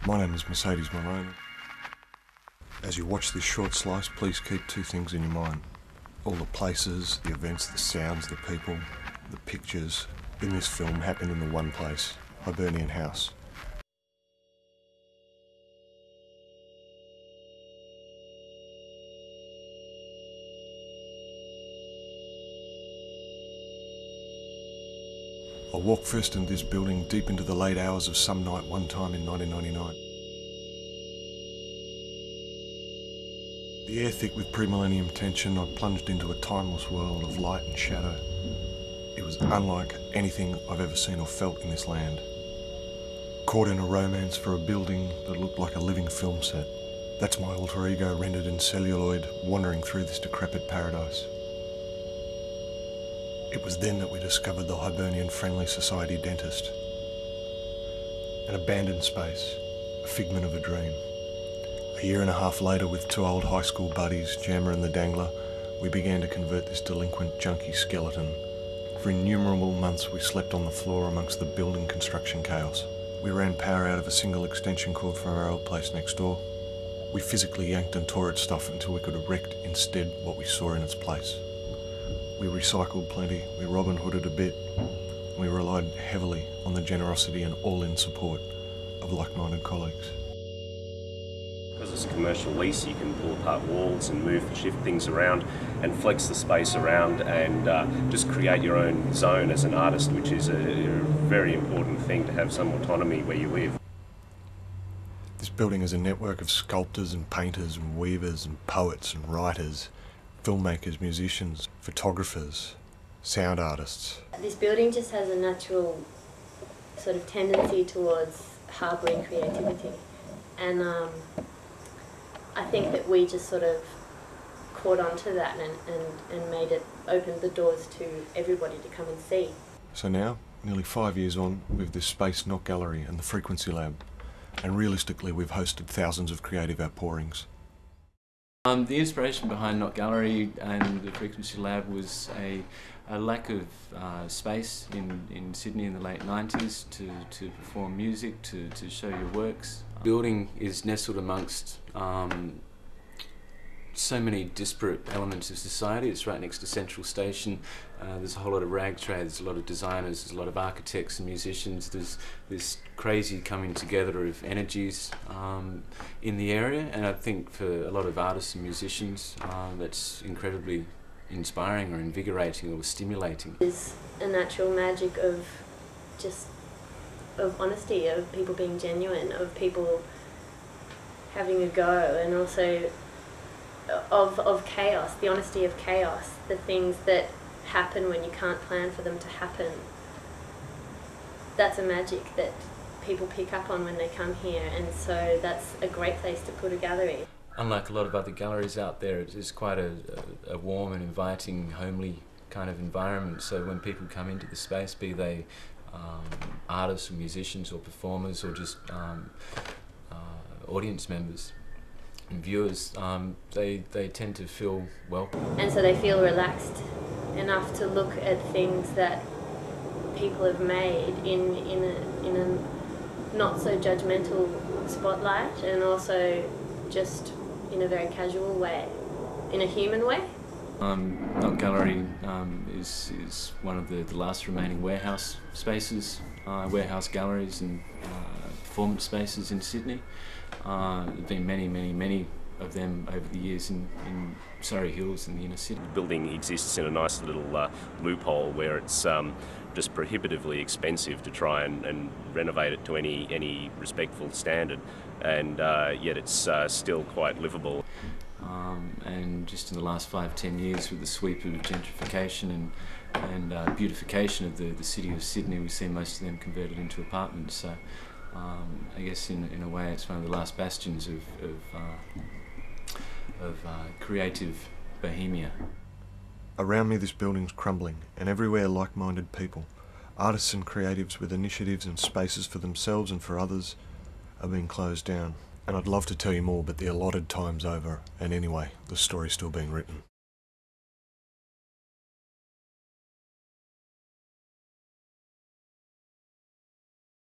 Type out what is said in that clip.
My name is Mercedes Maloney. As you watch this short slice, please keep two things in your mind. All the places, the events, the sounds, the people, the pictures in this film happened in the one place, Hibernian House. I walked first into this building deep into the late hours of some night one time in 1999. The air thick with pre-millennium tension, I plunged into a timeless world of light and shadow. It was unlike anything I've ever seen or felt in this land. Caught in a romance for a building that looked like a living film set. That's my alter ego rendered in celluloid, wandering through this decrepit paradise. It was then that we discovered the Hibernian Friendly Society dentist. An abandoned space, a figment of a dream. A year and a half later, with two old high school buddies, Jammer and the Dangler, we began to convert this delinquent, junky skeleton. For innumerable months we slept on the floor amongst the building construction chaos. We ran power out of a single extension cord from our old place next door. We physically yanked and tore its stuff until we could erect instead what we saw in its place. We recycled plenty, we Robin Hooded a bit, and we relied heavily on the generosity and all-in support of like-minded colleagues. Because it's a commercial lease, you can pull apart walls and move and shift things around and flex the space around and just create your own zone as an artist, which is a very important thing, to have some autonomy where you live. This building is a network of sculptors and painters and weavers and poets and writers, filmmakers, musicians, photographers, sound artists. This building just has a natural sort of tendency towards harbouring creativity, and I think that we just sort of caught on to that and made it, opened the doors to everybody to come and see. So now, nearly 5 years on, with this Space Not Gallery and the Frequency Lab, and realistically we've hosted thousands of creative outpourings. The inspiration behind Not Gallery and the Frequency Lab was a lack of space in Sydney in the late 90s to perform music, to show your works. The building is nestled amongst so many disparate elements of society. It's right next to Central Station. There's a whole lot of rag trade, there's a lot of designers, there's a lot of architects and musicians. There's this crazy coming together of energies in the area, and I think for a lot of artists and musicians that's incredibly inspiring or invigorating or stimulating. There's a natural magic of honesty, of people being genuine, of people having a go, and also of chaos, the honesty of chaos, the things that happen when you can't plan for them to happen. That's a magic that people pick up on when they come here, and so that's a great place to put a gallery. Unlike a lot of other galleries out there, it is quite a warm and inviting, homely kind of environment, so when people come into the space, be they artists or musicians or performers or just audience members and viewers, they tend to feel welcome. And so they feel relaxed enough to look at things that people have made in a not so judgmental spotlight, and also just in a very casual way, in a human way. Not Gallery is one of the last remaining warehouse spaces, warehouse galleries and performance spaces in Sydney. There have been many of them over the years in Surrey Hills in the inner city. The building exists in a nice little loophole where it's just prohibitively expensive to try and renovate it to any respectful standard, and yet it's still quite livable. And just in the last 5-10 years, with the sweep of gentrification and beautification of the city of Sydney, we've seen most of them converted into apartments. So I guess in a way it's one of the last bastions of creative bohemia. Around me this building's crumbling, and everywhere like-minded people, artists and creatives with initiatives and spaces for themselves and for others, are being closed down. And I'd love to tell you more, but the allotted time's over, and anyway, the story's still being written.